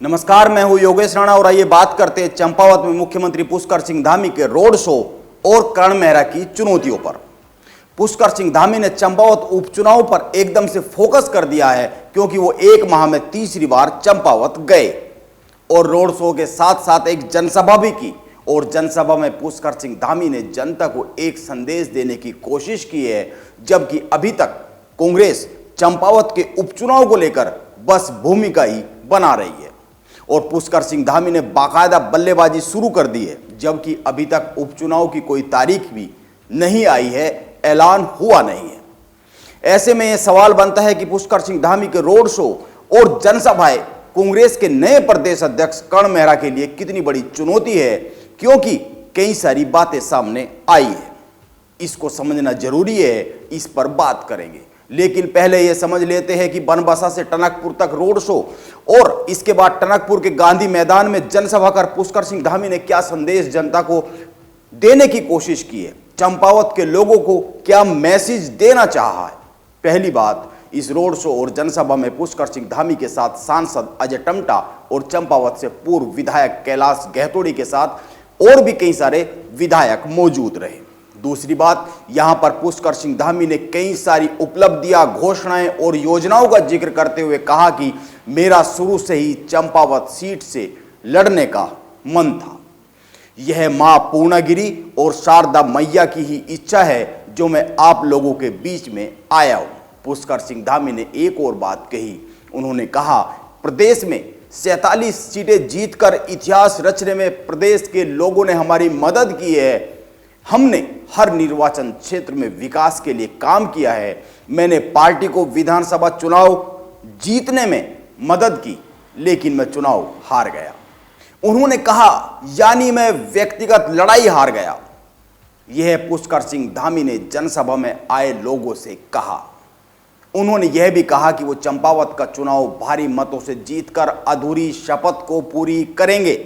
नमस्कार, मैं हूं योगेश राणा और आइए बात करते हैं चंपावत में मुख्यमंत्री पुष्कर सिंह धामी के रोड शो और कर्ण मेहरा की चुनौतियों पर। पुष्कर सिंह धामी ने चंपावत उपचुनाव पर एकदम से फोकस कर दिया है, क्योंकि वो एक माह में तीसरी बार चंपावत गए और रोड शो के साथ साथ एक जनसभा भी की। और जनसभा में पुष्कर सिंह धामी ने जनता को एक संदेश देने की कोशिश की है, जबकि अभी तक कांग्रेस चंपावत के उपचुनाव को लेकर बस भूमिका ही बना रही है। और पुष्कर सिंह धामी ने बाकायदा बल्लेबाजी शुरू कर दी है, जबकि अभी तक उपचुनाव की कोई तारीख भी नहीं आई है, ऐलान हुआ नहीं है। ऐसे में यह सवाल बनता है कि पुष्कर सिंह धामी के रोड शो और जनसभाएं कांग्रेस के नए प्रदेश अध्यक्ष कर्ण मेहरा के लिए कितनी बड़ी चुनौती है, क्योंकि कई सारी बातें सामने आई है। इसको समझना जरूरी है, इस पर बात करेंगे। लेकिन पहले यह समझ लेते हैं कि बनबसा से टनकपुर तक रोड शो और इसके बाद टनकपुर के गांधी मैदान में जनसभा कर पुष्कर सिंह धामी ने क्या संदेश जनता को देने की कोशिश की है, चंपावत के लोगों को क्या मैसेज देना चाहा है। पहली बात, इस रोड शो और जनसभा में पुष्कर सिंह धामी के साथ सांसद अजय टमटा और चंपावत से पूर्व विधायक कैलाश गहतोड़ी के साथ और भी कई सारे विधायक मौजूद रहे। दूसरी बात, यहां पर पुष्कर सिंह धामी ने कई सारी उपलब्धियां, घोषणाएं और योजनाओं का जिक्र करते हुए कहा कि मेरा शुरू से ही चंपावत सीट से लड़ने का मन था। यह मां पूर्णागिरी और शारदा मैया की ही इच्छा है जो मैं आप लोगों के बीच में आया हूं। पुष्कर सिंह धामी ने एक और बात कही। उन्होंने कहा, प्रदेश में 47 सीटें जीतकर इतिहास रचने में प्रदेश के लोगों ने हमारी मदद की है। हमने हर निर्वाचन क्षेत्र में विकास के लिए काम किया है। मैंने पार्टी को विधानसभा चुनाव जीतने में मदद की, लेकिन मैं चुनाव हार गया। उन्होंने कहा, यानी मैं व्यक्तिगत लड़ाई हार गया। यह पुष्कर सिंह धामी ने जनसभा में आए लोगों से कहा। उन्होंने यह भी कहा कि वो चंपावत का चुनाव भारी मतों से जीतकर अधूरी शपथ को पूरी करेंगे।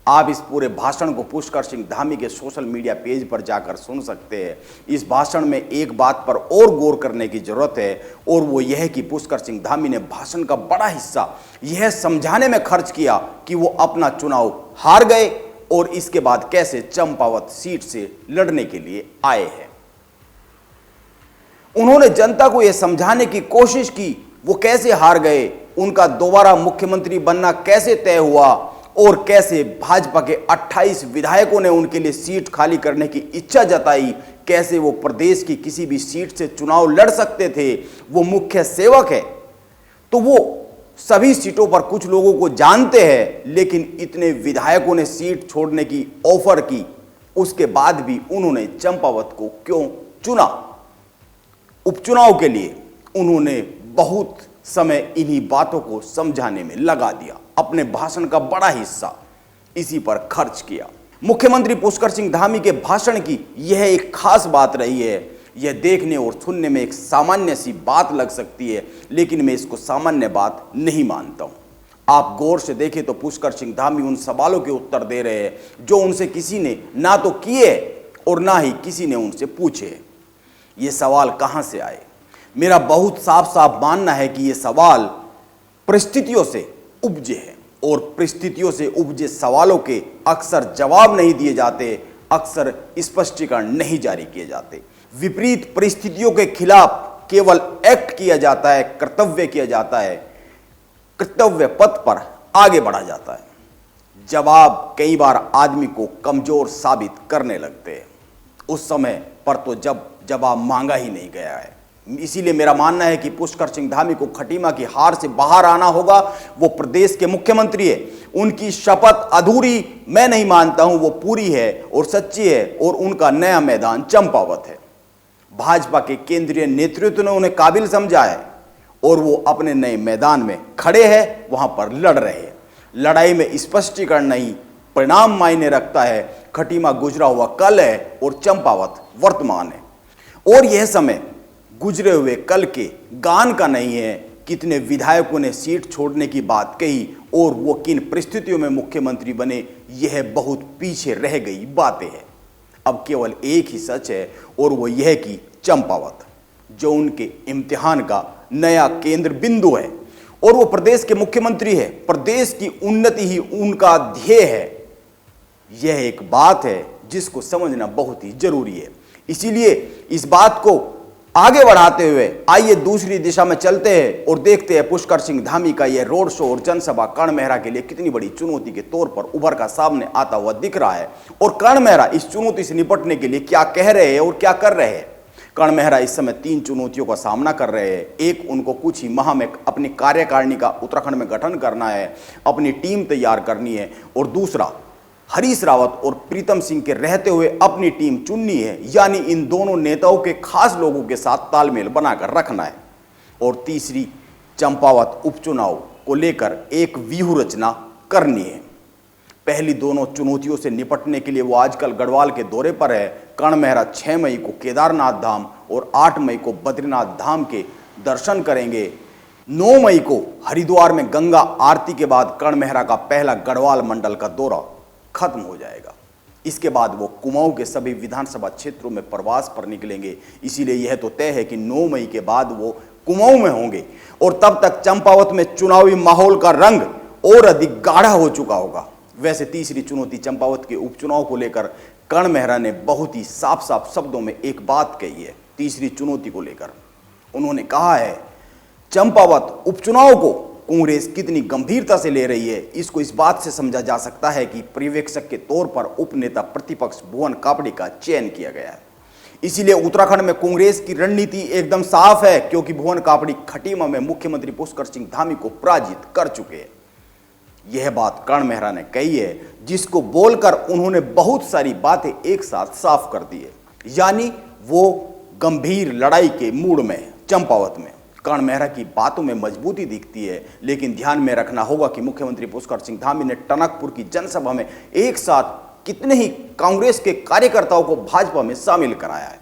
आप इस पूरे भाषण को पुष्कर सिंह धामी के सोशल मीडिया पेज पर जाकर सुन सकते हैं। इस भाषण में एक बात पर और गौर करने की जरूरत है, और वो यह कि पुष्कर सिंह धामी ने भाषण का बड़ा हिस्सा यह समझाने में खर्च किया कि वो अपना चुनाव हार गए और इसके बाद कैसे चंपावत सीट से लड़ने के लिए आए हैं। उन्होंने जनता को यह समझाने की कोशिश की वो कैसे हार गए, उनका दोबारा मुख्यमंत्री बनना कैसे तय हुआ और कैसे भाजपा के 28 विधायकों ने उनके लिए सीट खाली करने की इच्छा जताई, कैसे वो प्रदेश की किसी भी सीट से चुनाव लड़ सकते थे। वो मुख्य सेवक है तो वो सभी सीटों पर कुछ लोगों को जानते हैं, लेकिन इतने विधायकों ने सीट छोड़ने की ऑफर की, उसके बाद भी उन्होंने चंपावत को क्यों चुना। उपचुनाव के लिए उन्होंने बहुत समय इन्हीं बातों को समझाने में लगा दिया। अपने भाषण का बड़ा हिस्सा इसी पर खर्च किया। मुख्यमंत्री पुष्कर सिंह धामी के भाषण की यह एक खास बात रही है। यह देखने और सुनने में एक सामान्य सी बात लग सकती है, लेकिन मैं इसको सामान्य बात नहीं मानता हूं। आप गौर से देखें तो पुष्कर सिंह धामी उन सवालों के उत्तर दे रहे हैं जो उनसे किसी ने ना तो किए और ना ही किसी ने उनसे पूछे। ये सवाल कहां से आए? मेरा बहुत साफ साफ मानना है कि ये सवाल परिस्थितियों से उपजे हैं, और परिस्थितियों से उपजे सवालों के अक्सर जवाब नहीं दिए जाते, अक्सर स्पष्टीकरण नहीं जारी किए जाते। विपरीत परिस्थितियों के खिलाफ केवल एक्ट किया जाता है, कर्तव्य किया जाता है, कर्तव्य पथ पर आगे बढ़ा जाता है। जवाब कई बार आदमी को कमजोर साबित करने लगते हैं, उस समय पर तो जब जवाब मांगा ही नहीं गया है। इसीलिए मेरा मानना है कि पुष्कर सिंह धामी को खटीमा की हार से बाहर आना होगा। वो प्रदेश के मुख्यमंत्री है, उनकी शपथ अधूरी मैं नहीं मानता हूं, वो पूरी है और सच्ची है, और उनका नया मैदान चंपावत है। भाजपा के केंद्रीय नेतृत्व ने उन्हें काबिल समझा है और वो अपने नए मैदान में खड़े हैं, वहां पर लड़ रहे हैं। लड़ाई में स्पष्टीकरण नहीं, परिणाम मायने रखता है। खटीमा गुजरा हुआ कल है और चंपावत वर्तमान है, और यह समय गुजरे हुए कल के गान का नहीं है। कितने विधायकों ने सीट छोड़ने की बात कही और वो किन परिस्थितियों में मुख्यमंत्री बने, यह बहुत पीछे रह गई बातें हैं। अब केवल एक ही सच है, और वो यह कि चंपावत जो उनके इम्तिहान का नया केंद्र बिंदु है, और वो प्रदेश के मुख्यमंत्री है। प्रदेश की उन्नति ही उनका ध्येय है। यह एक बात है जिसको समझना बहुत ही जरूरी है। इसीलिए इस बात को आगे बढ़ाते हुए आइए दूसरी दिशा में चलते हैं और देखते हैं पुष्कर सिंह धामी का यह रोड शो और जनसभा कर्ण मेहरा के लिए कितनी बड़ी चुनौती के तौर पर उभर कर सामने आता हुआ दिख रहा है और कर्ण मेहरा इस चुनौती से निपटने के लिए क्या कह रहे हैं और क्या कर रहे हैं। कर्ण मेहरा इस समय 3 चुनौतियों का सामना कर रहे हैं। एक, उनको कुछ ही माह में अपनी कार्यकारिणी का उत्तराखंड में गठन करना है, अपनी टीम तैयार करनी है, और दूसरा, हरीश रावत और प्रीतम सिंह के रहते हुए अपनी टीम चुननी है, यानी इन दोनों नेताओं के खास लोगों के साथ तालमेल बनाकर रखना है। और तीसरी, चंपावत उपचुनाव को लेकर एक व्यूह रचना करनी है। पहली दोनों चुनौतियों से निपटने के लिए वो आजकल गढ़वाल के दौरे पर है। कर्ण मेहरा 6 मई को केदारनाथ धाम और 8 मई को बद्रीनाथ धाम के दर्शन करेंगे। 9 मई को हरिद्वार में गंगा आरती के बाद कर्ण मेहरा का पहला गढ़वाल मंडल का दौरा खत्म हो जाएगा। इसके बाद वो कुमाऊं के सभी विधानसभा क्षेत्रों में प्रवास पर निकलेंगे। इसीलिए यह तो तय है कि 9 मई के बाद वो कुमाऊं में होंगे और तब तक चंपावत में चुनावी माहौल का रंग और अधिक गाढ़ा हो चुका होगा। वैसे तीसरी चुनौती चंपावत के उपचुनाव को लेकर कर्ण मेहरा ने बहुत ही साफ साफ शब्दों में एक बात कही है। तीसरी चुनौती को लेकर उन्होंने कहा है, चंपावत उपचुनाव को कांग्रेस कितनी गंभीरता से ले रही है, इसको इस बात से समझा जा सकता है कि पर्यवेक्षक के तौर पर उपनेता प्रतिपक्ष भुवन कापड़ी का चयन किया गया है। इसीलिए उत्तराखंड में कांग्रेस की रणनीति एकदम साफ है, क्योंकि भुवन कापड़ी खटीमा में मुख्यमंत्री पुष्कर सिंह धामी को पराजित कर चुके हैं। यह बात कर्ण मेहरा ने कही है, जिसको बोलकर उन्होंने बहुत सारी बातें एक साथ साफ कर दी है, यानी वो गंभीर लड़ाई के मूड में है। चंपावत में कर्ण मेहरा की बातों में मजबूती दिखती है, लेकिन ध्यान में रखना होगा कि मुख्यमंत्री पुष्कर सिंह धामी ने टनकपुर की जनसभा में एक साथ कितने ही कांग्रेस के कार्यकर्ताओं को भाजपा में शामिल कराया है।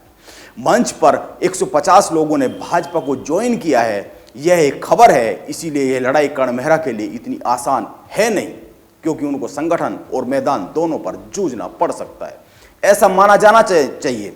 मंच पर 150 लोगों ने भाजपा को ज्वाइन किया है। यह एक खबर है। इसीलिए यह लड़ाई कर्ण मेहरा के लिए इतनी आसान है नहीं, क्योंकि उनको संगठन और मैदान दोनों पर जूझना पड़ सकता है, ऐसा माना जाना चाहिए।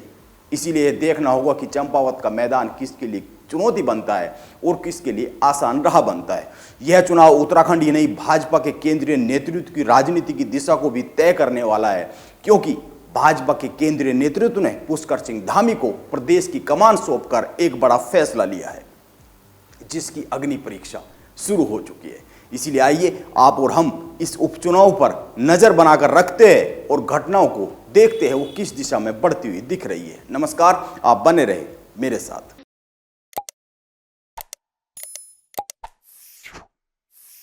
इसीलिए देखना होगा कि चंपावत का मैदान किसके लिए चुनौती बनता है और किसके लिए आसान राह बनता है। यह चुनाव उत्तराखंड ही नहीं, भाजपा के केंद्रीय नेतृत्व की राजनीति की दिशा को भी तय करने वाला है, क्योंकि भाजपा के केंद्रीय नेतृत्व ने पुष्कर सिंह धामी को प्रदेश की कमान सौंपकर एक बड़ा फैसला लिया है, जिसकी अग्नि परीक्षा शुरू हो चुकी है। इसीलिए आइए आप और हम इस उपचुनाव पर नजर बनाकर रखते हैं और घटनाओं को देखते हैं वो किस दिशा में बढ़ती हुई दिख रही है। नमस्कार, आप बने रहे मेरे साथ।